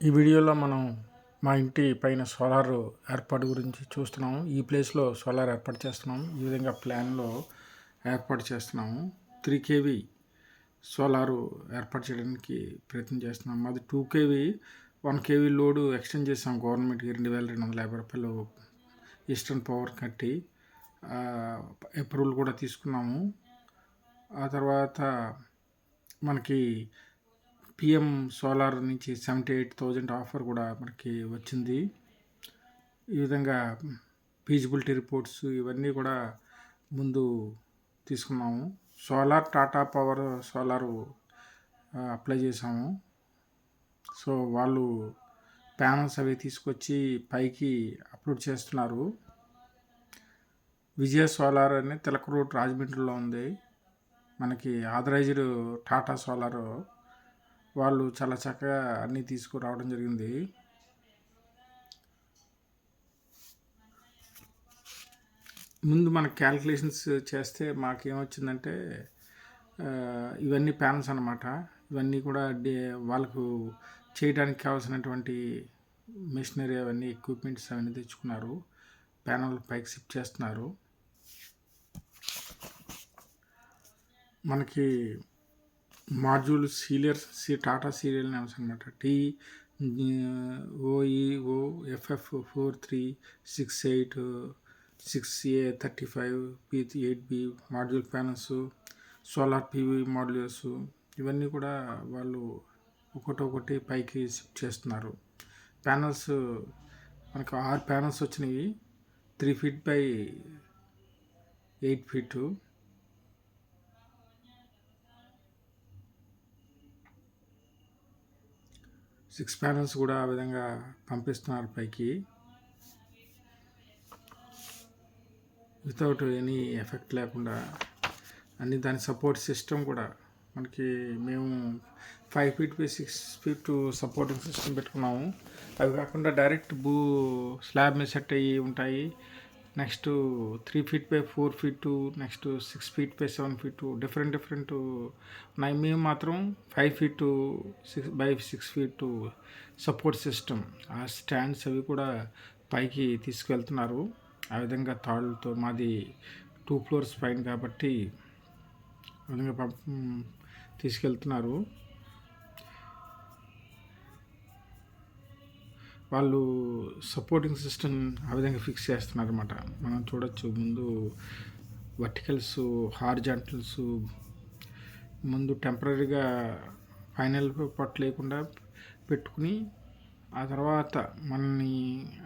ఈ వీడియోలో మనం మా ఇంటి పైన సోలార్ ఏర్పాటు గురించి చూస్తున్నాము. ఈ ప్లేస్లో సోలార్ ఏర్పాటు చేస్తున్నాము. ఈ విధంగా ప్లాన్లో ఏర్పాటు చేస్తున్నాము. 3 kV సోలారు ఏర్పాటు చేయడానికి ప్రయత్నం చేస్తున్నాము. అది 2 kV 1 kV లోడు ఎక్స్టెండ్ చేసాం గవర్నమెంట్కి ₹2,250 ఈస్టర్న్ పవర్ కట్టి అప్రూవల్ కూడా తీసుకున్నాము. ఆ తర్వాత మనకి పిఎం సోలార్ నుంచి 78,000 ఆఫర్ కూడా మనకి వచ్చింది. ఈ విధంగా ఫీజిబిలిటీ రిపోర్ట్స్ ఇవన్నీ కూడా ముందు తీసుకున్నాము. Solar Tata power solar apply చేసాము. సో వాళ్ళు ప్యానల్స్ అవి తీసుకొచ్చి పైకి అప్లోడ్ చేస్తున్నారు. విజయ సోలార్ అని తిలక్ రోడ్ రాజమండ్రిలో ఉంది. మనకి ఆథరైజ్డ్ టాటా సోలార్ వాళ్ళు చాలా చక్కగా అన్నీ తీసుకురావడం జరిగింది. ముందు మనకు క్యాలిక్యులేషన్స్ చేస్తే మాకేమొచ్చిందంటే ఇవన్నీ ప్యానల్స్ అన్నమాట. ఇవన్నీ కూడా వాళ్ళకు చేయడానికి కావాల్సినటువంటి మెషినరీ అవన్నీ ఎక్విప్మెంట్స్ అవన్నీ తెచ్చుకున్నారు. ప్యానల్ పైకి షిఫ్ట్ చేస్తున్నారు. మనకి మాడ్యూల్ టాటా సీరియల్ నేమ్స్ అనమాట. TOEO FF4368 6A35 P8B module panels, solar PV modules ఇవన్నీ కూడా వాళ్ళు ఒకటొకటి పైకి షిఫ్ట్ చేస్తున్నారు. ప్యానల్స్ మనకు 6 ప్యానల్స్ వచ్చినాయి. 3 feet by 8 feet. 6 ప్యానల్స్ కూడా ఆ విధంగా పంపిస్తున్నారు పైకి వితౌట్ ఎనీ ఎఫెక్ట్ లేకుండా. అన్ని దాని సపోర్ట్ సిస్టమ్ కూడా మనకి మేము 5 feet by 6 feet supporting system పెట్టుకున్నాము. అవి కాకుండా డైరెక్ట్ స్లాబ్ మీద సెట్ అయ్యి ఉంటాయి. Next 3 feet by 4 feet, next 6 feet by 7 feet different ఉన్నాయి. మేము మాత్రం 5 feet by 6 feet support system ఆ స్టాండ్స్ అవి కూడా పైకి తీసుకువెళ్తున్నారు. ఆ విధంగా తాళ్ళతో మాది 2 floors పైన కాబట్టి ఆ విధంగా తీసుకెళ్తున్నారు. వాళ్ళు సపోర్టింగ్ సిస్టమ్ ఆ విధంగా ఫిక్స్ చేస్తున్నారు అనమాట. మనం చూడొచ్చు ముందు వర్టికల్స్, హారిజాంటల్స్ ముందు టెంపరీగా ఫైనల్ పట్టు లేకుండా పెట్టుకుని ఆ తర్వాత మనల్ని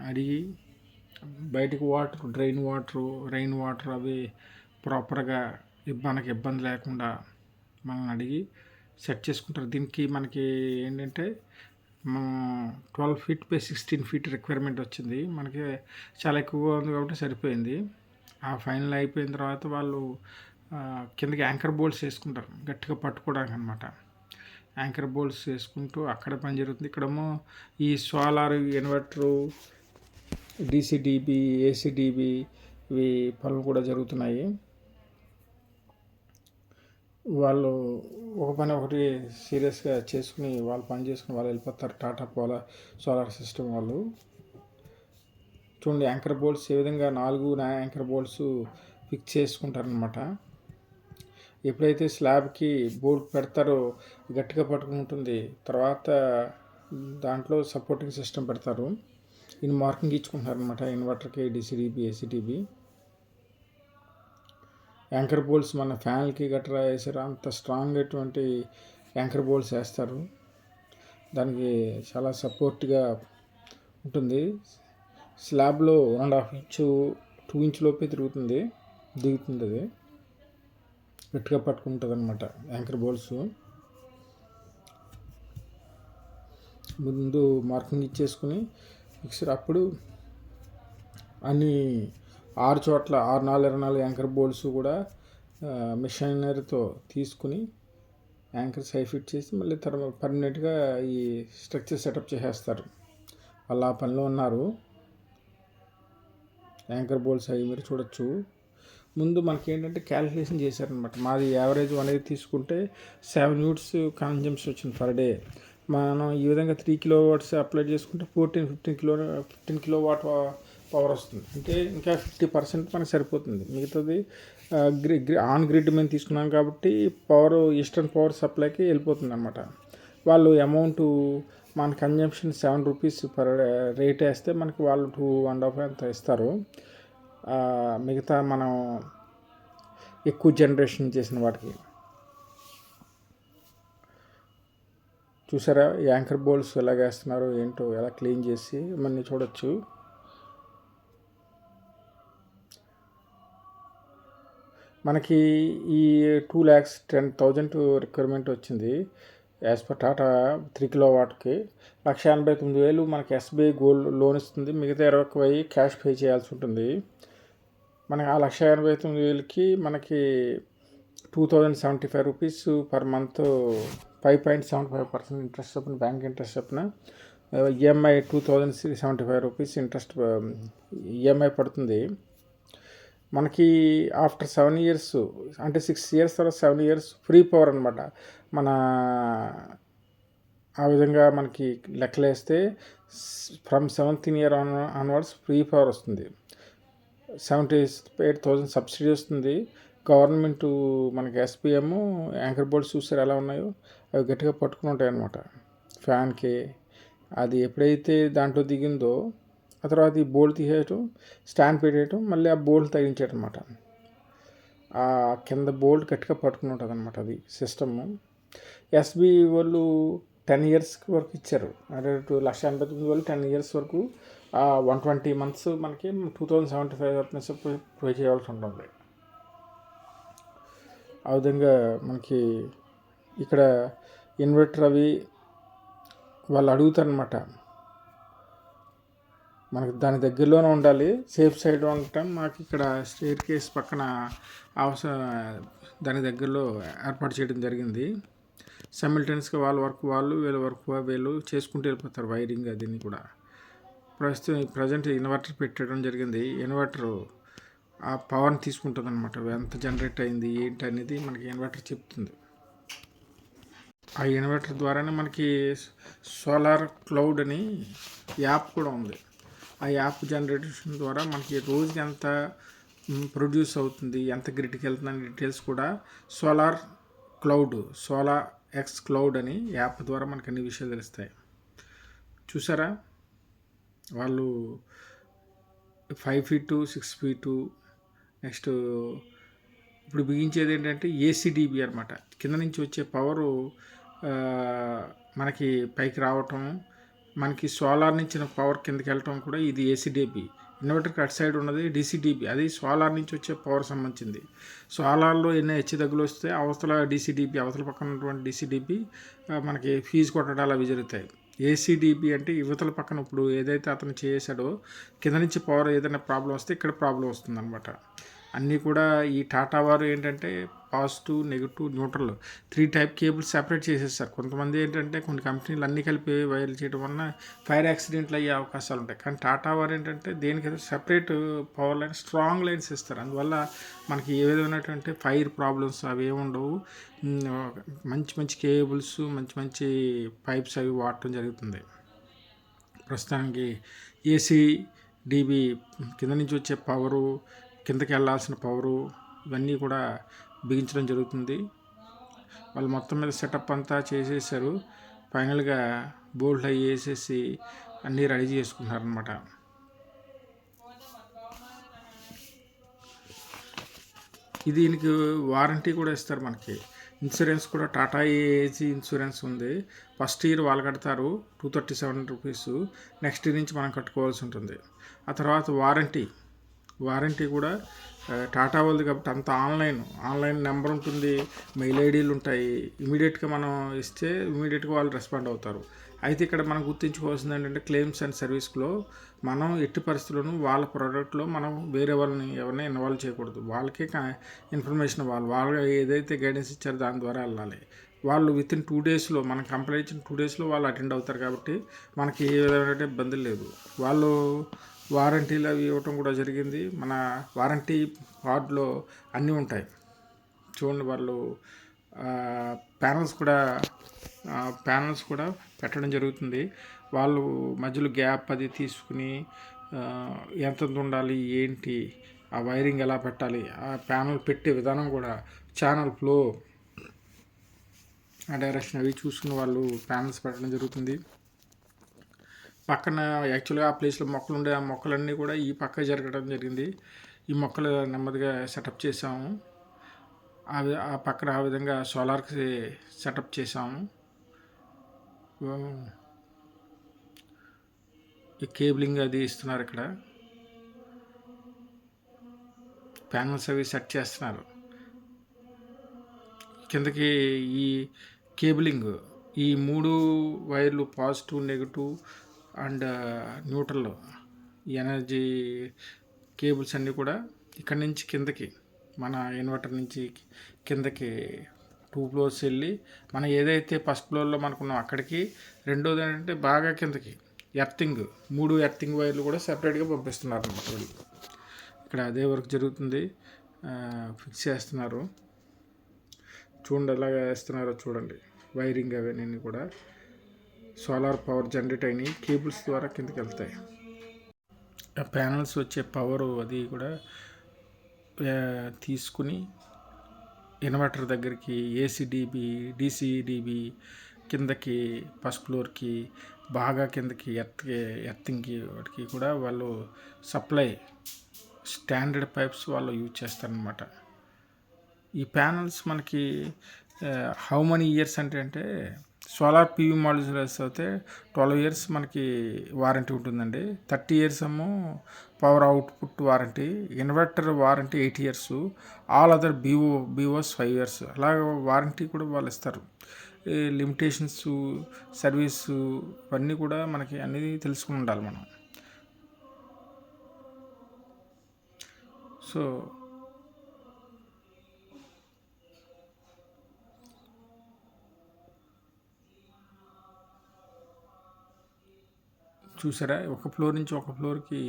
అడిగి బయటకు రెయిన్ వాటర్ అవి ప్రాపర్గా మనకి ఇబ్బంది లేకుండా మనల్ని అడిగి సెట్ చేసుకుంటారు. దీనికి మనకి ఏంటంటే 12 feet by 16 feet రిక్వైర్మెంట్ వచ్చింది. మనకి చాలా ఎక్కువగా ఉంది కాబట్టి సరిపోయింది. ఆ ఫైనల్ అయిపోయిన తర్వాత వాళ్ళు కిందకి యాంకర్ బోల్ట్స్ వేసుకుంటారు గట్టిగా పట్టుకోవడానికి అనమాట. యాంకర్ బోల్ట్స్ వేసుకుంటూ అక్కడ పని జరుగుతుంది. ఇక్కడేమో ఈ సోలార్ ఇన్వర్టరు, DCDB, ACDB ఇవి పనులు కూడా జరుగుతున్నాయి. వాళ్ళు ఒక పని ఒకటి సీరియస్గా చేసుకుని వాళ్ళు పని చేసుకుని వాళ్ళు వెళ్ళిపోతారు. టాటా సోలార్ సిస్టమ్ వాళ్ళు చూడండి యాంకర్ బోల్ట్స్ ఏ విధంగా 4 యాంకర్ బోల్ట్స్ ఫిక్స్ చేసుకుంటారనమాట. ఎప్పుడైతే స్లాబ్కి బోల్ట్ పెడతారో గట్టిగా పట్టుకుంటుంది. తర్వాత దాంట్లో సపోర్టింగ్ సిస్టమ్ పెడతారు. ఇది మార్కింగ్ ఇచ్చుకుంటారు అనమాట. ఇన్వర్టర్కి DCDB, ACDB యాంకర్ బోల్ట్స్ మన ఫ్యాన్లకి గట్రా వేసారు. అంత స్ట్రాంగ్ అటువంటి యాంకర్ బోల్ట్స్ వేస్తారు. దానికి చాలా సపోర్ట్గా ఉంటుంది. స్లాబ్లో 1.5 inch 2 inch లోపే దిగుతుంది అది గట్టిగా పట్టుకుంటుంది అనమాట. యాంకర్ బోల్ట్స్ ముందు మార్కింగ్ ఇచ్చేసుకుని మిక్సర్ అప్పుడు అన్ని 6 చోట్ల 6×4 యాంకర్ బోల్ట్స్ కూడా మిషనరీతో తీసుకుని యాంకర్స్ హై ఫిట్ చేసి మళ్ళీ తర్వాత పర్మనెంట్గా ఈ స్ట్రక్చర్ సెటప్ చేసేస్తారు. వాళ్ళు ఆ పనిలో ఉన్నారు. యాంకర్ బోల్ట్స్ అవి మీరు చూడొచ్చు. ముందు మనకి ఏంటంటే క్యాలిక్యులేషన్ చేశారనమాట. మాది యావరేజ్ అనేది తీసుకుంటే 7 units కన్జంప్షన్ వచ్చింది పర్ డే. మనం ఈ విధంగా 3 కిలోవాట్స్ అప్లై చేసుకుంటే 15 కిలోవాట్ పవర్ వస్తుంది. అంటే ఇంకా 50% మనకు సరిపోతుంది. మిగతాది ఆన్ గ్రిడ్ మేము తీసుకున్నాం కాబట్టి పవర్ ఈస్టర్న్ పవర్ సప్లైకి వెళ్ళిపోతుంది అనమాట. వాళ్ళు అమౌంట్ మన కన్జంప్షన్ ₹7 పర్ రేట్ వేస్తే మనకి వాళ్ళు 2.5 అంత ఇస్తారు. మిగతా మనం ఎక్కువ జనరేషన్ చేసిన వాటికి. చూసారా యాంకర్ బోల్స్ ఎలా వేస్తున్నారు ఏంటో, ఎలా క్లీన్ చేసి మనం చూడొచ్చు. మనకి ఈ 2,10,000 రిక్వైర్మెంట్ వచ్చింది యాజ్ పర్ టాటా 3 కిలోవాట్కి. 1,89,000 మనకి ఎస్బీఐ గోల్డ్ లోన్ ఇస్తుంది. మిగతా 21,000 క్యాష్ పే చేయాల్సి ఉంటుంది. మనకి ఆ 1,89,000కి మనకి ₹2,075 పర్ మంత్ 5.75% ఇంట్రెస్ట్ చొప్పున, బ్యాంక్ ఇంట్రెస్ట్ చొప్పున. ఈఎంఐ ₹2,075 ఇంట్రెస్ట్ ఈఎంఐ పడుతుంది. మనకి ఆఫ్టర్ 7 years అంటే 6 years తర్వాత 7 years ఫ్రీ పవర్ అనమాట. మన ఆ విధంగా మనకి లెక్కలేస్తే from 7th year onwards free power వస్తుంది. 78,000 సబ్సిడీ వస్తుంది. గవర్నమెంట్ మనకి ఎస్పీఎం యాంకర్ బోర్డ్స్ చూసారు ఎలా ఉన్నాయో, అవి గట్టిగా పట్టుకుని ఉంటాయి అన్నమాట ఫ్యాన్కి. అది ఎప్పుడైతే దాంట్లో దిగిందో ఆ తర్వాత ఈ బోల్ట్ తీసేయటం, స్టాండ్ పెట్టేయటం, మళ్ళీ ఆ బోల్ట్ తగిలించేయటం అనమాట. ఆ కింద బోల్ట్ గట్టిగా పట్టుకుని ఉంటుంది అనమాట అది సిస్టమ్. ఎస్బీ వాళ్ళు 10 years వరకు ఇచ్చారు. అంటే 1,89,000 వాళ్ళు 10 years వరకు 120 months మనకి 2,075 పే చేయాల్సి ఉంటుంది. ఆ విధంగా మనకి ఇక్కడ ఇన్వర్టర్ అవి వాళ్ళు అడుగుతారనమాట. మనకి దాని దగ్గరలోనే ఉండాలి, సేఫ్ సైడ్ ఉండటం. మాకు ఇక్కడ స్టేర్ కేస్ పక్కన దాని దగ్గరలో ఏర్పాటు చేయడం జరిగింది. సైమిల్టేనియస్గా వాళ్ళ వర్క్ వాళ్ళు, వీళ్ళ వర్క్ వీళ్ళు చేసుకుంటూ వెళ్ళిపోతారు వైరింగ్ అదిని కూడా. ప్రజెంట్ ఇన్వర్టర్ పెట్టడం జరిగింది. ఇన్వర్టర్ ఆ పవర్ని తీసుకుంటుంది అనమాట. ఎంత జనరేట్ అయింది ఏంటి అనేది మనకి ఇన్వర్టర్ చెప్తుంది. ఆ ఇన్వర్టర్ ద్వారానే మనకి సోలార్ క్లౌడ్ అని యాప్ కూడా ఉంది. ఆ యాప్ జనరేషన్ ద్వారా మనకి రోజుకి ఎంత ప్రొడ్యూస్ అవుతుంది, ఎంత గ్రిడ్కి వెళ్తుంది అనే డీటెయిల్స్ కూడా సోలార్ ఎక్స్ క్లౌడ్ అని యాప్ ద్వారా మనకు అన్ని విషయాలు తెలుస్తాయి. చూసారా వాళ్ళు 5 feet 6 feet. నెక్స్ట్ ఇప్పుడు బిగించేది ఏంటంటే ఏసీడీబీ అనమాట. కింద నుంచి వచ్చే పవరు మనకి పైకి రావటం, మనకి సోలార్ నుంచి పవర్ కిందకి వెళ్ళటం కూడా ఇది ఏసీడీబీ. ఇన్వర్టర్కి అటు సైడ్ ఉన్నది డీసీడీబీ, అది సోలార్ నుంచి వచ్చే పవర్ సంబంధించింది. సోలార్లో ఎన్ని హెచ్చు తగ్గులు వస్తే అవతల డీసీడీబీ, అవతల పక్కన ఉన్నటువంటి డీసీడీబీ మనకి ఫీజు కొట్టడాలు అవి జరుగుతాయి. ఏసీడీబీ అంటే యువతల పక్కన ఇప్పుడు ఏదైతే అతను చేసాడో కింద నుంచి పవర్ ఏదైనా ప్రాబ్లం వస్తే ఇక్కడ ప్రాబ్లం వస్తుంది అనమాట. అన్నీ కూడా ఈ టాటా వారు ఏంటంటే positive, negative, neutral 3 type cables separate చేసేస్తారు. కొంతమంది ఏంటంటే కొన్ని కంపెనీలు అన్నీ కలిపి వైర్లు చేయడం వలన ఫైర్ యాక్సిడెంట్లు అయ్యే అవకాశాలు ఉంటాయి. కానీ టాటా వారు ఏంటంటే దేనికైతే separate power line, strong lines ఇస్తారు. అందువల్ల మనకి ఏ విధమైనటువంటి ఫైర్ ప్రాబ్లమ్స్ అవి ఏమి ఉండవు. మంచి కేబుల్స్, మంచి పైప్స్ అవి వాడటం జరుగుతుంది. ప్రస్తుతానికి ఏసీడీబీ కింద నుంచి వచ్చే పవరు, కిందకి వెళ్ళాల్సిన పవరు, ఇవన్నీ కూడా బిగించడం జరుగుతుంది. వాళ్ళు మొత్తం మీద సెటప్ అంతా చేసేసారు. ఫైనల్గా బోల్ట్ అవి వేసేసి అన్నీ రెడీ చేసుకుంటున్నారనమాట. దీనికి వారంటీ కూడా ఇస్తారు మనకి. ఇన్సూరెన్స్ కూడా టాటా ఏజీ ఇన్సూరెన్స్ ఉంది. ఫస్ట్ ఇయర్ వాళ్ళు కడతారు ₹237. నెక్స్ట్ ఇయర్ నుంచి మనం కట్టుకోవాల్సి ఉంటుంది. ఆ తర్వాత వారంటీ కూడా టాటా వాళ్ళది కాబట్టి అంత ఆన్లైన్ నెంబర్ ఉంటుంది, మెయిల్ ఐడీలు ఉంటాయి. ఇమీడియట్గా మనం ఇస్తే ఇమీడియట్గా వాళ్ళు రెస్పాండ్ అవుతారు. అయితే ఇక్కడ మనం గుర్తుంచుకోవాల్సింది ఏంటంటే క్లెయిమ్స్ అండ్ సర్వీస్లో మనం ఎట్టి పరిస్థితుల్లోనూ వాళ్ళ ప్రోడక్ట్లో మనం వేరే వాళ్ళని ఎవరిని ఇన్వాల్వ్ చేయకూడదు. వాళ్ళకే ఇన్ఫర్మేషన్ వాళ్ళు ఏదైతే గైడెన్స్ ఇచ్చారో దాని ద్వారా వెళ్ళాలి. వాళ్ళు వితిన్ 2 daysలో మనం కంప్లైంట్ ఇచ్చిన 2 daysలో వాళ్ళు అటెండ్ అవుతారు కాబట్టి మనకి ఏ విధమైన ఇబ్బందులు లేదు. వాళ్ళు వారంటీలు అవి ఇవ్వటం కూడా జరిగింది. మన వారంటీ కార్డులో అన్నీ ఉంటాయి చూడండి. వాళ్ళు ప్యానల్స్ కూడా పెట్టడం జరుగుతుంది. వాళ్ళు మధ్యలో గ్యాప్ అది తీసుకుని ఎంత ఉండాలి ఏంటి, ఆ వైరింగ్ ఎలా పెట్టాలి, ఆ ప్యానల్ పెట్టే విధానం కూడా, ఛానల్ ఫ్లో, ఆ డైరెక్షన్ అవి చూసుకుని వాళ్ళు ప్యానల్స్ పెట్టడం జరుగుతుంది. పక్కన యాక్చువల్గా ఆ ప్లేస్లో మొక్కలు ఉండే ఆ మొక్కలన్నీ కూడా ఈ పక్క జరగడం జరిగింది. ఈ మొక్కలు నెమ్మదిగా సెటప్ చేసాము. ఆ పక్కన ఆ విధంగా సోలార్కి సెటప్ చేసాము. ఈ కేబులింగ్ అది ఇస్తున్నారు. ఇక్కడ ప్యానల్స్ అవి సెట్ చేస్తున్నారు. కిందకి ఈ కేబులింగ్, ఈ 3 వైర్లు పాజిటివ్, నెగిటివ్ అండ్ న్యూట్రల్, ఈ ఎనర్జీ కేబుల్స్ అన్నీ కూడా ఇక్కడి నుంచి కిందకి, మన ఇన్వర్టర్ నుంచి కిందకి 2 ఫ్లోర్స్ వెళ్ళి, మనం ఏదైతే ఫస్ట్ ఫ్లోర్లో మనకున్నాం అక్కడికి, రెండోది ఏంటంటే బాగా కిందకి ఎర్తింగ్, 3 ఎర్తింగ్ వైర్లు కూడా సెపరేట్గా పంపిస్తున్నారు అన్నమాట. ఇక్కడ అదే వర్క్ జరుగుతుంది. ఫిక్స్ చేస్తున్నారు. చూడండి ఎలాగ వేస్తున్నారో చూడండి. వైరింగ్ అవన్నీ కూడా సోలార్ పవర్ జనరేట్ అయినాయి, కేబుల్స్ ద్వారా కిందకి వెళ్తాయి. ఆ ప్యానల్స్ వచ్చే పవరు అది కూడా తీసుకుని ఇన్వర్టర్ దగ్గరికి, ఏసీడీబీ, డీసీడీబీ కిందకి, ఫస్ట్ ఫ్లోర్కి, బాగా కిందకి ఎర్తింగ్కి వాటికి కూడా వాళ్ళు సప్లై స్టాండర్డ్ పైప్స్ వాళ్ళు యూజ్ చేస్తారనమాట. ఈ ప్యానల్స్ మనకి హౌ మనీ ఇయర్స్ అంటే సోలార్ పీవీ మాడ్యూల్స్ అయితే 12 years మనకి వారంటీ ఉంటుందండి. 30 years ఏమో power output warranty. Inverter warranty 8 years. All other BOS 5 years. అలాగే వారంటీ కూడా వాళ్ళు ఇస్తారు. లిమిటేషన్స్, సర్వీసు ఇవన్నీ కూడా మనకి అన్నీ తెలుసుకుని ఉండాలి మనం. సో చూసారా, ఒక ఫ్లోర్ నుంచి ఒక ఫ్లోర్కి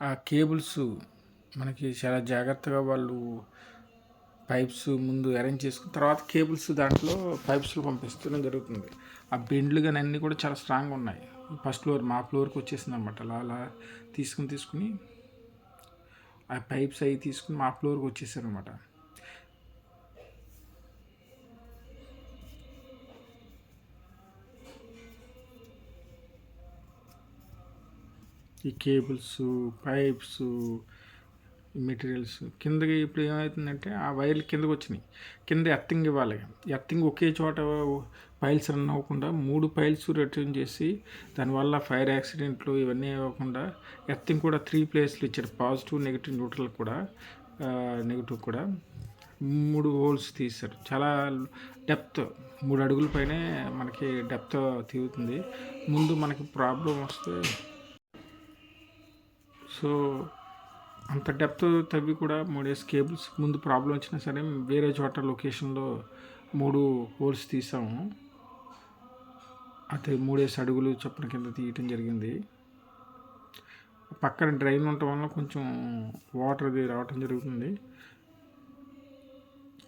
ఆ కేబుల్స్ మనకి చాలా జాగ్రత్తగా వాళ్ళు పైప్స్ ముందు అరేంజ్ చేసుకుని తర్వాత కేబుల్స్ దాంట్లో పైప్స్లో పంపిస్తూనే జరుగుతుంది. ఆ బెండ్లు కానీ అన్నీ కూడా చాలా స్ట్రాంగ్గా ఉన్నాయి. ఫస్ట్ ఫ్లోర్ మా ఫ్లోర్కి వచ్చేసింది అనమాట. అలా తీసుకుని ఆ పైప్స్ అవి తీసుకుని మా ఫ్లోర్కి వచ్చేసారు అనమాట. ఈ కేబుల్స్, పైప్స్, మెటీరియల్స్ కిందకి ఇప్పుడు ఏమవుతుందంటే ఆ వైర్లు కిందకి వచ్చినాయి. కింద ఎర్తింగ్ ఇవ్వాలి. ఎర్తింగ్ ఒకే చోట పైల్స్ రన్ అవ్వకుండా 3 పైల్స్ రిటర్న్ చేసి, దానివల్ల ఫైర్ యాక్సిడెంట్లు ఇవన్నీ అవ్వకుండా ఎర్తింగ్ కూడా 3 places ఇచ్చారు. పాజిటివ్, నెగిటివ్, న్యూట్రల్ కూడా, నెగిటివ్ కూడా 3 holes తీశారు. చాలా డెప్త్ 3 అడుగుల పైనే మనకి డెప్త్ తీరుతుంది. ముందు మనకి ప్రాబ్లం వస్తే, సో అంత డెప్త్ తవ్వి కూడా 3 కేబుల్స్ ముందు ప్రాబ్లం వచ్చినా సరే వేరే చోట లొకేషన్లో 3 holes తీసాము. అయితే 3 అడుగులు చొప్పున కింద తీయటం జరిగింది. పక్కన డ్రైన్ ఉండటం వల్ల కొంచెం వాటర్ అది రావటం జరుగుతుంది.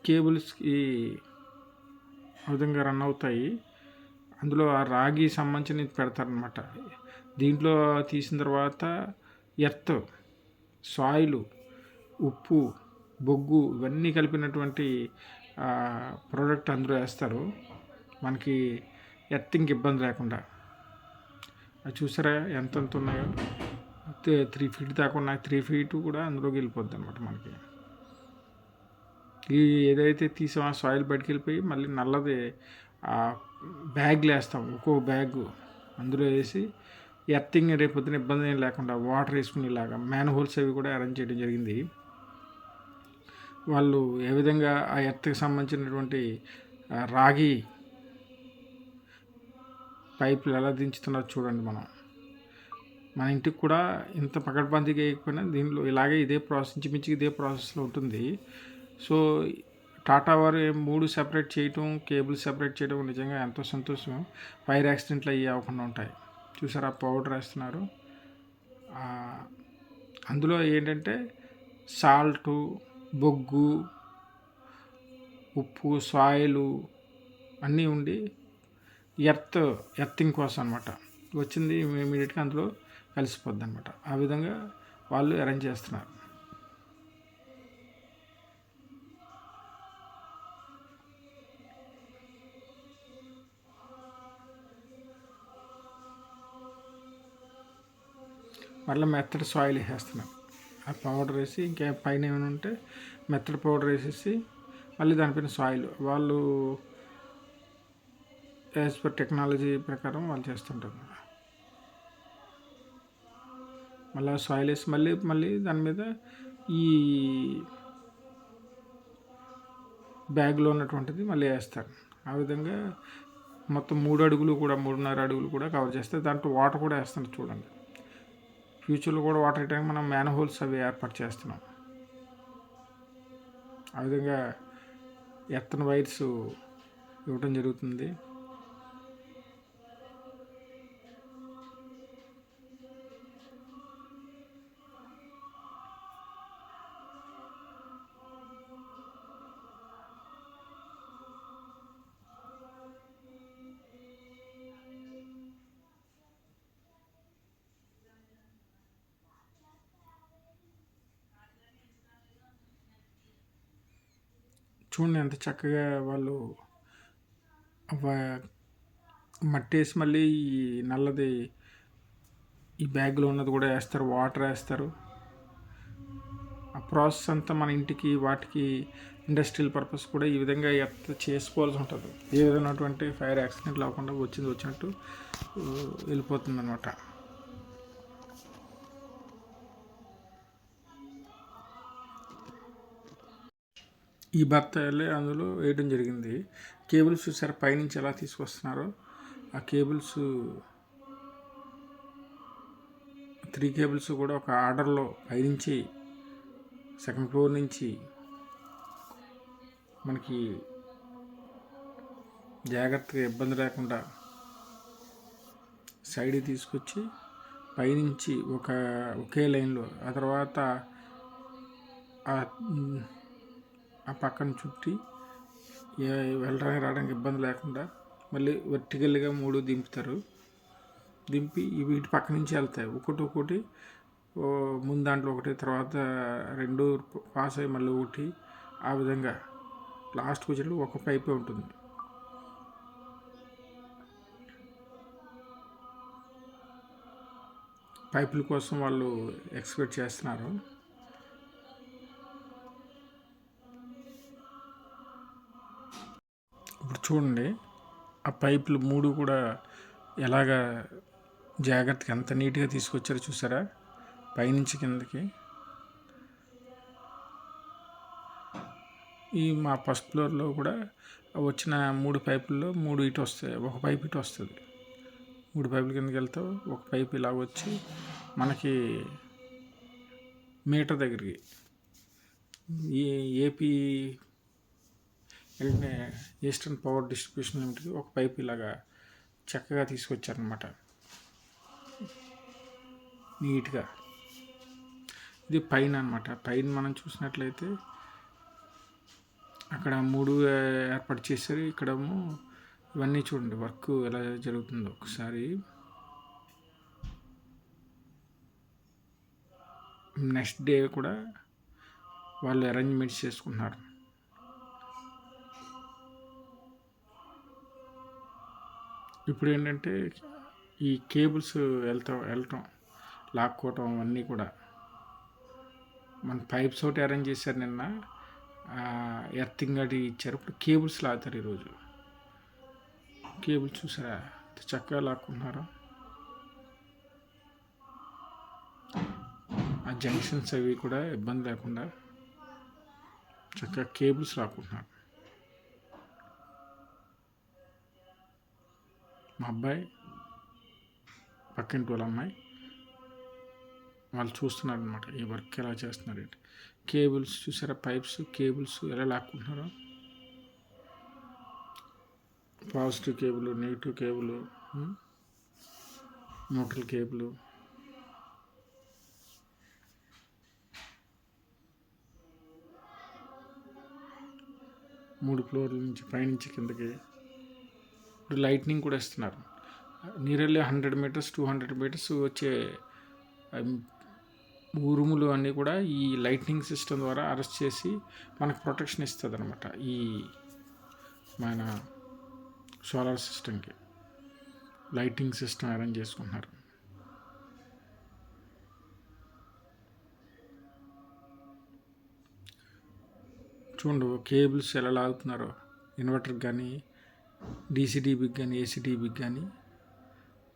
కేబుల్స్కి ఆ విధంగా రన్ అవుతాయి. అందులో ఆ రాగి సంబంధించినవి పెడతారనమాట. దీంట్లో తీసిన తర్వాత ఎర్త్, సాయిలు, ఉప్పు, బొగ్గు ఇవన్నీ కలిపినటువంటి ప్రోడక్ట్ అందులో వేస్తారు, మనకి ఎర్తింగ్ ఇబ్బంది లేకుండా. అది చూసారా ఎంత ఉన్నాయో, 3 feet దాకా ఉన్నాయి. 3 feet కూడా అందులోకి వెళ్ళిపోద్ది అనమాట. మనకి ఈ ఏదైతే తీసామో ఆ సాయిల్ బయటకు వెళ్ళిపోయి మళ్ళీ నల్లది బ్యాగ్లు వేస్తాం. ఒక్కో బ్యాగ్ అందులో వేసి ఎర్తింగ్ రేపొద్దున ఇబ్బంది ఏం లేకుండా వాటర్ వేసుకునేలాగా మ్యాన్ హోల్స్ అవి కూడా అరేంజ్ చేయడం జరిగింది. వాళ్ళు ఏ విధంగా ఆ ఎర్త్కి సంబంధించినటువంటి రాగి పైపులు ఎలా దించుతున్నారో చూడండి. మన ఇంటికి కూడా ఇంత పకడ్బందీగా వేయకపోయినా దీనిలో ఇలాగే ఇదే ప్రాసెస్, ఇంచుమించు ఇదే ప్రాసెస్లో ఉంటుంది. సో టాటా వారు 3 సెపరేట్ చేయటం, కేబుల్ సెపరేట్ చేయడం నిజంగా ఎంతో సంతోషం. ఫైర్ యాక్సిడెంట్లు అయ్యి అవ్వకుండా ఉంటాయి. చూసారా పౌడర్ వేస్తున్నారు. అందులో ఏంటంటే సాల్టు, బొగ్గు, ఉప్పు, సాయిలు అన్నీ ఉండి ఎర్త్ ఎర్తింగ్ కోసం అనమాట. వచ్చింది ఇమీడియట్గా అందులో కలిసిపోద్ది అనమాట. ఆ విధంగా వాళ్ళు అరేంజ్ చేస్తున్నారు. మళ్ళీ మెత్తడి సాయిల్ వేసేస్తున్నారు. ఆ పౌడర్ వేసి ఇంకా పైన ఏమైనా ఉంటే మెత్తడి పౌడర్ వేసేసి మళ్ళీ దానిపైన సాయిల్ వాళ్ళు యాజ్ పర్ టెక్నాలజీ ప్రకారం వాళ్ళు చేస్తుంటారు. మళ్ళీ సాయిల్ వేసి మళ్ళీ మళ్ళీ దాని మీద ఈ బ్యాగ్లో ఉన్నటువంటిది మళ్ళీ వేస్తారు. ఆ విధంగా మొత్తం 3 అడుగులు కూడా 3.5 అడుగులు కూడా కవర్ చేస్తే దాంట్లో వాటర్ కూడా వేస్తున్నారు చూడండి. ఫ్యూచర్లో కూడా వాటర్ వేయడానికి మనం మ్యాన్ హోల్స్ అవి ఏర్పాటు చేస్తున్నాం. ఆ విధంగా ఎర్తన్ వైర్స్ ఇవ్వడం జరుగుతుంది. చూడండి ఎంత చక్కగా వాళ్ళు మట్టి వేసి మళ్ళీ ఈ నల్లది ఈ బ్యాగ్లో ఉన్నది కూడా వేస్తారు, వాటర్ వేస్తారు. ఆ ప్రాసెస్ అంతా మన ఇంటికి వాటికి ఇండస్ట్రియల్ పర్పస్ కూడా ఈ విధంగా చేసుకోవాల్సి ఉంటుంది. ఏ విధమైనటువంటి ఫైర్ యాక్సిడెంట్ లేకుండా వచ్చినట్టు వెళ్ళిపోతుంది అనమాట. ఈ బత్తాయిలే అందులో వేయడం జరిగింది. కేబుల్స్ చూసారా పైనుంచి ఎలా తీసుకొస్తున్నారో. ఆ కేబుల్స్ 3 కేబుల్స్ కూడా ఒక ఆర్డర్లో పైనుంచి సెకండ్ ఫ్లోర్ నుంచి మనకి జాగ్రత్తగా ఇబ్బంది లేకుండా సైడ్ తీసుకొచ్చి పైనుంచి ఒకే లైన్లో ఆ తర్వాత ఆ పక్కన చుట్టి వెళ్ళడానికి రావడానికి ఇబ్బంది లేకుండా మళ్ళీ వర్టికల్గా 3 దింపుతారు. దింపి వీటి పక్క నుంచి వెళ్తాయి ఒక్కొక్కటి. ముందు దాంట్లో ఒకటి, తర్వాత 2 పాస్ అయ్యి మళ్ళీ ఒకటి. ఆ విధంగా లాస్ట్కి వచ్చేటప్పుడు ఒక పైపే ఉంటుంది. పైపుల కోసం వాళ్ళు ఎక్స్పెక్ట్ చేస్తున్నారు. ఇప్పుడు చూడండి ఆ పైపులు 3 కూడా ఎలాగా జాగ్రత్తగా ఎంత నీట్గా తీసుకొచ్చారో చూసారా, పైనుంచి కిందకి. ఈ మా ఫస్ట్ ఫ్లోర్లో కూడా వచ్చిన 3 పైపుల్లో 3 ఇటు వస్తాయి, ఒక పైపు ఇటు వస్తుంది. 3 పైపుల కిందకి వెళ్తావు, ఒక పైపు ఇలా వచ్చి మనకి మీటర్ దగ్గరికి ఈ ఏపీ ఈస్టర్న్ పవర్ డిస్ట్రిబ్యూషన్ లిమిటెడ్కి ఒక పైపు ఇలాగా చక్కగా తీసుకొచ్చారనమాట నీట్గా. ఇది పైన అనమాట. పైన మనం చూసినట్లయితే అక్కడ 3 ఏర్పాటు చేశారు. ఇక్కడేమో ఇవన్నీ చూడండి వర్క్ ఎలా జరుగుతుందో ఒకసారి. నెక్స్ట్ డే కూడా వాళ్ళు అరేంజ్మెంట్స్ చేసుకుంటున్నారు. ఇప్పుడు ఏంటంటే ఈ కేబుల్స్ వెళ్ళటం లాక్కోవటం అవన్నీ కూడా మన పైప్స్ ఒకటి అరేంజ్ చేశారు నిన్న, ఎర్తింగ్ అది ఇచ్చారు. ఇప్పుడు కేబుల్స్ లాగుతారు ఈరోజు. కేబుల్స్ చూసారా చక్కగా లాక్కుంటున్నారు. ఆ జంక్షన్స్ అవి కూడా ఇబ్బంది లేకుండా చక్కగా కేబుల్స్ లాక్కుంటున్నారు. మా అబ్బాయి పక్కింటి వాళ్ళ అమ్మాయి వాళ్ళు చూస్తున్నారు అనమాట ఈ వర్క్ ఎలా చేస్తున్నారు. కేబుల్స్ చూసారా, పైప్స్ కేబుల్స్ ఎలా లాక్కుంటున్నారో. Positive cable, negative cable, neutral cable. మూడు ఫ్లోర్ల నుంచి పైనుంచి కిందకి ఇప్పుడు లైట్నింగ్ కూడా ఇస్తున్నారు. నియర్లీ 100 మీటర్స్ 200 మీటర్స్ వచ్చే ఉరుములు అన్నీ కూడా ఈ లైట్నింగ్ సిస్టమ్ ద్వారా అరెస్ట్ చేసి మనకు ప్రొటెక్షన్ ఇస్తుంది అనమాట. ఈ మన సోలార్ సిస్టమ్కి లైటింగ్ సిస్టమ్ అరేంజ్ చేసుకుంటున్నారు. చూడండి కేబుల్స్ ఎలా లాగుతున్నారో, ఇన్వర్టర్కి కానీ డీసీటీబీకి కానీ ఏసీటీబీకి కానీ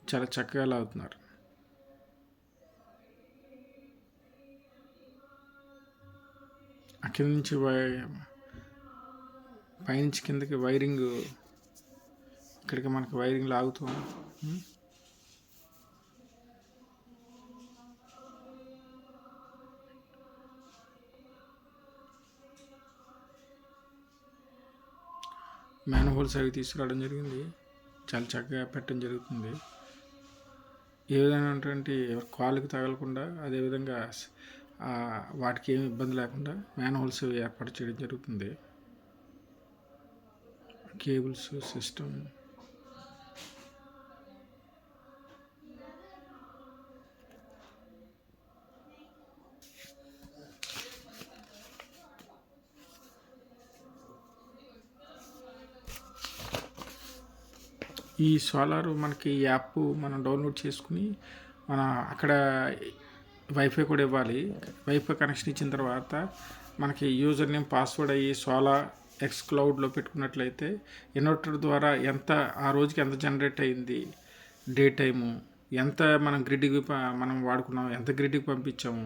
చాలా చక్కగా లాగుతున్నారు. అక్కడి నుంచి పైనుంచి కిందకి వైరింగ్, ఇక్కడికి మనకి వైరింగ్ లాగుతుంది. మ్యాన్ హోల్స్ అవి తీసుకురావడం జరిగింది, చాలా చక్కగా పెట్టడం జరుగుతుంది. ఏ విధమైనటువంటి కాలుకి తగలకుండా, అదేవిధంగా వాటికి ఏమి ఇబ్బంది లేకుండా మ్యాన్ హోల్స్ ఏర్పాటు చేయడం జరుగుతుంది. కేబుల్స్ సిస్టమ్ ఈ సోలార్ మనకి యాప్ మనం డౌన్లోడ్ చేసుకుని మన అక్కడ వైఫై కూడా ఇవ్వాలి. వైఫై కనెక్షన్ ఇచ్చిన తర్వాత మనకి యూజర్ నేమ్ పాస్వర్డ్ అయ్యి సోలార్ ఎక్స్ క్లౌడ్లో పెట్టుకున్నట్లయితే ఇన్వర్టర్ ద్వారా ఎంత ఆ రోజుకి ఎంత జనరేట్ అయింది, డే టైము ఎంత మనం గ్రిడ్కి మనం వాడుకున్నాము, ఎంత గ్రిడ్కి పంపించాము,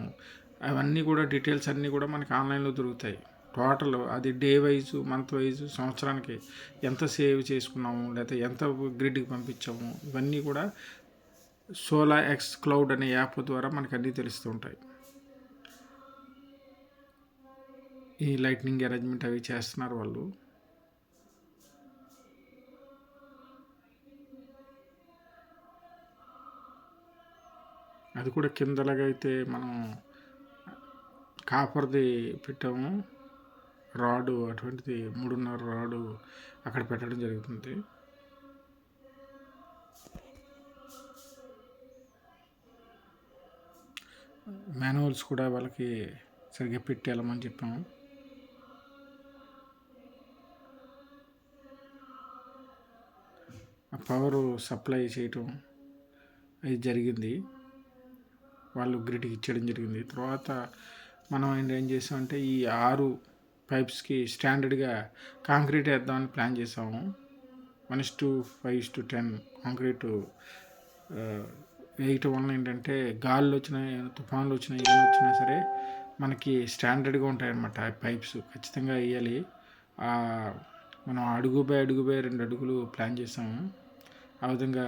అవన్నీ కూడా డీటెయిల్స్ అన్నీ కూడా మనకి ఆన్లైన్లో దొరుకుతాయి. టోటల్ అది డే వైజు, మంత్ వైజు, సంవత్సరానికి ఎంత సేవ్ చేసుకున్నాము, లేకపోతే ఎంత గ్రిడ్కి పంపించాము, ఇవన్నీ కూడా సోలార్ ఎక్స్ క్లౌడ్ అనే యాప్ ద్వారా మనకు అన్నీ తెలుస్తూ ఉంటాయి. ఈ లైట్నింగ్ అరేంజ్మెంట్ అవి చేస్తున్నారు వాళ్ళు. అది కూడా కిందలాగా అయితే మనం కాపర్ది పెట్టాము రాడు, అటువంటిది 3.5 రాడు అక్కడ పెట్టడం జరుగుతుంది. మాన్యువల్స్ కూడా వాళ్ళకి సరిగ్గా పెట్టి వెళ్ళమని చెప్పాము. ఆ పవర్ సప్లై చేయటం అది జరిగింది, వాళ్ళు గ్రిడ్కి ఇచ్చేయడం జరిగింది. తర్వాత మనం ఏం చేసామంటే ఈ 6 పైప్స్కి స్టాండర్డ్గా కాంక్రీట్ వేద్దామని ప్లాన్ చేసాము. 1:5:10 కాంక్రీట్ వేయటం వలన ఏంటంటే గాల్లో వచ్చినా, తుఫాన్లు వచ్చినా, ఏమైనా వచ్చినా సరే మనకి స్టాండర్డ్గా ఉంటాయన్నమాట. ఆ పైప్స్ ఖచ్చితంగా వేయాలి. మనం అడుగు బై 2 అడుగులు ప్లాన్ చేసాము. ఆ విధంగా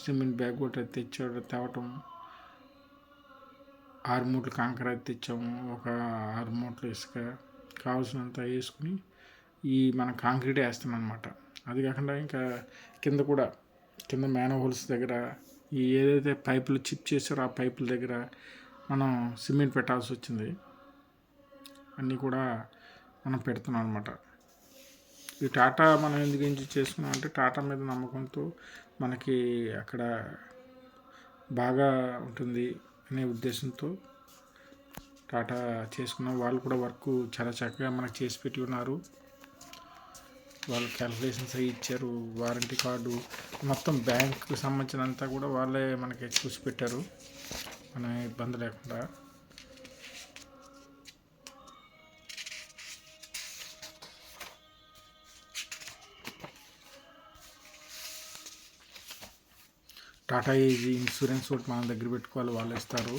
సిమెంట్ బ్యాగ్ కూడా తేవటం, 6 మూటలు కాంకర తెచ్చాము, ఒక 6 మూటలు ఇసుక కావాల్సినంత వేసుకుని మనం కాంక్రీట్ వేస్తాం అనమాట. అది కాకుండా ఇంకా కింద మ్యాన్ హోల్స్ దగ్గర ఏదైతే పైపులు చిప్ చేసారో ఆ పైపుల దగ్గర మనం సిమెంట్ పెట్టాల్సి వచ్చింది. అన్నీ కూడా మనం పెడుతున్నాం అనమాట. ఈ టాటా మనం ఎందుకు ఎంజాయ్ చేసుకున్నాం అంటే టాటా మీద నమ్మకంతో మనకి అక్కడ బాగా ఉంటుంది అనే ఉద్దేశంతో టాటా చేసుకున్నాం. వాళ్ళు కూడా వర్క్ చాలా చక్కగా మనకు చేసి పెట్టి ఉన్నారు. వాళ్ళు క్యాలిక్యులేషన్స్ అవి ఇచ్చారు, వారంటీ కార్డు మొత్తం బ్యాంకుకి సంబంధించినంతా కూడా వాళ్ళే మనకి చూసి పెట్టారు, మన ఇబ్బంది లేకుండా. టాటా ఏజీ ఇన్సూరెన్స్ ఒకటి మనం దగ్గర పెట్టుకోవాలి, వాళ్ళు ఇస్తారు.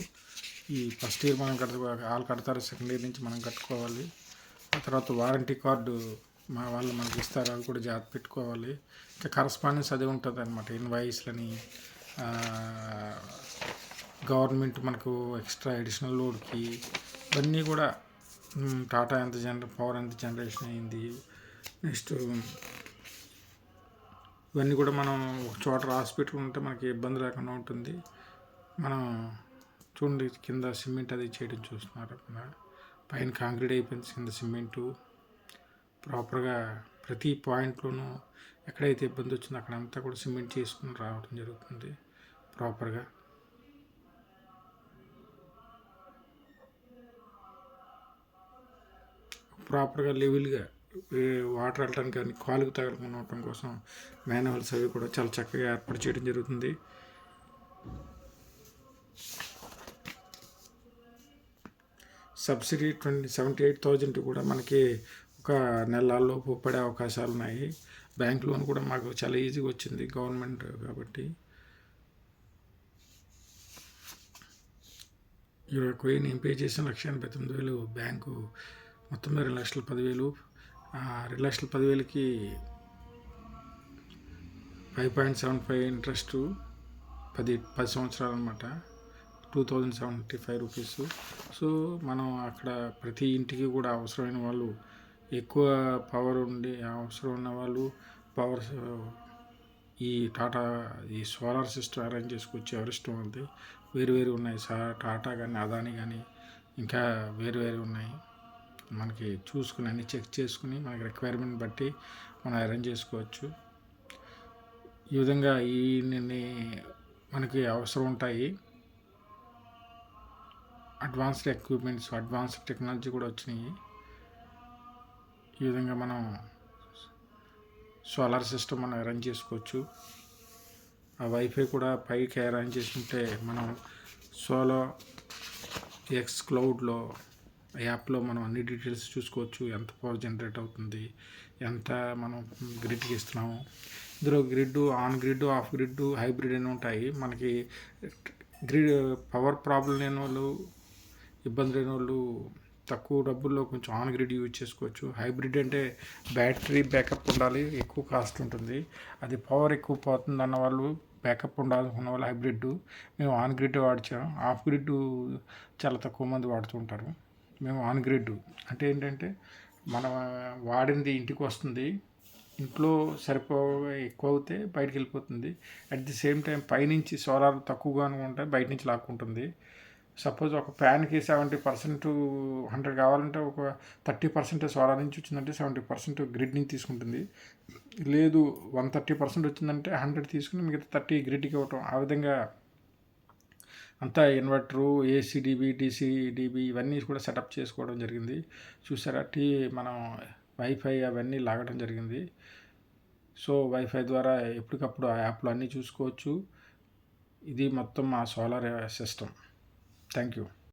ఈ ఫస్ట్ ఇయర్ మనం వాళ్ళు కడతారు, సెకండ్ ఇయర్ నుంచి మనం కట్టుకోవాలి. ఆ తర్వాత వారంటీ కార్డు వాళ్ళు మనకి ఇస్తారు, అది కూడా జాగ్రత్త పెట్టుకోవాలి. ఇంకా కరస్పాండెన్స్ అదే ఉంటుంది అనమాట. ఇన్వాయిస్లని, గవర్నమెంట్ మనకు ఎక్స్ట్రా అడిషనల్ లోడ్కి ఇవన్నీ కూడా టాటా పవర్ ఎంత జనరేషన్ అయింది, నెక్స్ట్ ఇవన్నీ కూడా మనం ఒక చోట రాసి పెట్టుకుంటే మనకి ఇబ్బంది లేకుండా ఉంటుంది. మనం చూడండి కింద సిమెంట్ అది చేయడం చూస్తున్నారు, పైన కాంక్రీట్ అయిపోయింది, కింద సిమెంటు ప్రాపర్గా ప్రతి పాయింట్లోనూ ఎక్కడైతే ఇబ్బంది వచ్చిందో అక్కడంతా కూడా సిమెంట్ చేసుకుని రావడం జరుగుతుంది ప్రాపర్గా. ప్రాపర్గా లెవెల్గా వాటర్ వెళ్ళడానికి కానీ కాలుకు తగలకుండా ఉండటం కోసం మ్యాన్హోల్స్ అవి కూడా చాలా చక్కగా ఏర్పాటు చేయడం జరుగుతుంది. సబ్సిడీ 78,000 కూడా మనకి ఒక నెలల్లోపు పడే అవకాశాలు ఉన్నాయి. బ్యాంక్ లోన్ కూడా మాకు చాలా ఈజీగా వచ్చింది గవర్నమెంట్ కాబట్టి. 21,000 నేను పే చేసిన 1,89,000 బ్యాంకు మొత్తం 2,10,000. 2,10,000కి 5.75 ఇంట్రెస్ట్ 10 సంవత్సరాలు అనమాట. 2,075 రూపీస్. సో మనం అక్కడ ప్రతి ఇంటికి కూడా అవసరమైన వాళ్ళు, ఎక్కువ పవర్ ఉండి అవసరం ఉన్న వాళ్ళు పవర్ ఈ సోలార్ సిస్టమ్ అరేంజ్ చేసుకొచ్చి ఎవరిష్టం ఉంది. వేరు ఉన్నాయి టాటా కానీ అదాని కానీ ఇంకా వేరు ఉన్నాయి. మనకి చూసుకుని అన్ని చెక్ చేసుకుని మనకి రిక్వైర్మెంట్ బట్టి మనం అరేంజ్ చేసుకోవచ్చు. ఈ విధంగా మనకి అవసరం ఉంటాయి. అడ్వాన్స్డ్ ఎక్విప్మెంట్స్, అడ్వాన్స్డ్ టెక్నాలజీ కూడా వచ్చినాయి. ఈ విధంగా మనం సోలార్ సిస్టమ్ మనం అరేంజ్ చేసుకోవచ్చు. ఆ వైఫై కూడా పైకి అరేంజ్ చేసుకుంటే మనం SolarX క్లౌడ్లో యాప్లో మనం అన్ని డీటెయిల్స్ చూసుకోవచ్చు. ఎంత పవర్ జనరేట్ అవుతుంది, ఎంత మనం గ్రిడ్కి ఇస్తున్నాము. ఇందులో on grid, off grid, hybrid అని ఉంటాయి. మనకి పవర్ ప్రాబ్లం లేని వాళ్ళు, ఇబ్బంది లేని వాళ్ళు తక్కువ డబ్బుల్లో కొంచెం ఆన్ గ్రిడ్ యూజ్ చేసుకోవచ్చు. హైబ్రిడ్ అంటే బ్యాటరీ బ్యాకప్ ఉండాలి, ఎక్కువ కాస్ట్ ఉంటుంది. అది పవర్ ఎక్కువ పోతుంది అన్న వాళ్ళు, బ్యాకప్ ఉండాలనుకున్న వాళ్ళు హైబ్రిడ్. మేము ఆన్ గ్రిడ్ వాడిచాం. ఆఫ్ గ్రిడ్ చాలా తక్కువ మంది వాడుతుంటారు. మేము ఆన్ గ్రిడ్ అంటే ఏంటంటే మనం వాడింది ఇంటికి వస్తుంది, ఇంట్లో ఎక్కువ అవుతే బయటికి వెళ్ళిపోతుంది. అట్ ది సేమ్ టైం పైనుంచి సోలార్ తక్కువగా ఉంటే బయట నుంచి లాక్కుంటుంది. సపోజ్ ఒక ఫ్యాన్కి 70%, 100 కావాలంటే ఒక 30% సోలార్ నుంచి వచ్చిందంటే 70% గ్రిడ్ నుంచి తీసుకుంటుంది. లేదు 130% వచ్చిందంటే 100 తీసుకుని మిగతా 30 గ్రిడ్కి ఇవ్వటం. ఆ విధంగా అంతా ఇన్వర్టరు, ఏసీడీబీ, డీసీడీబీ ఇవన్నీ కూడా సెటప్ చేసుకోవడం జరిగింది. చూసారా, మనం వైఫై అవన్నీ లాగడం జరిగింది. సో వైఫై ద్వారా ఎప్పటికప్పుడు ఆ యాప్లో అన్నీ చూసుకోవచ్చు. ఇది మొత్తం మా సోలార్ సిస్టమ్. Thank you.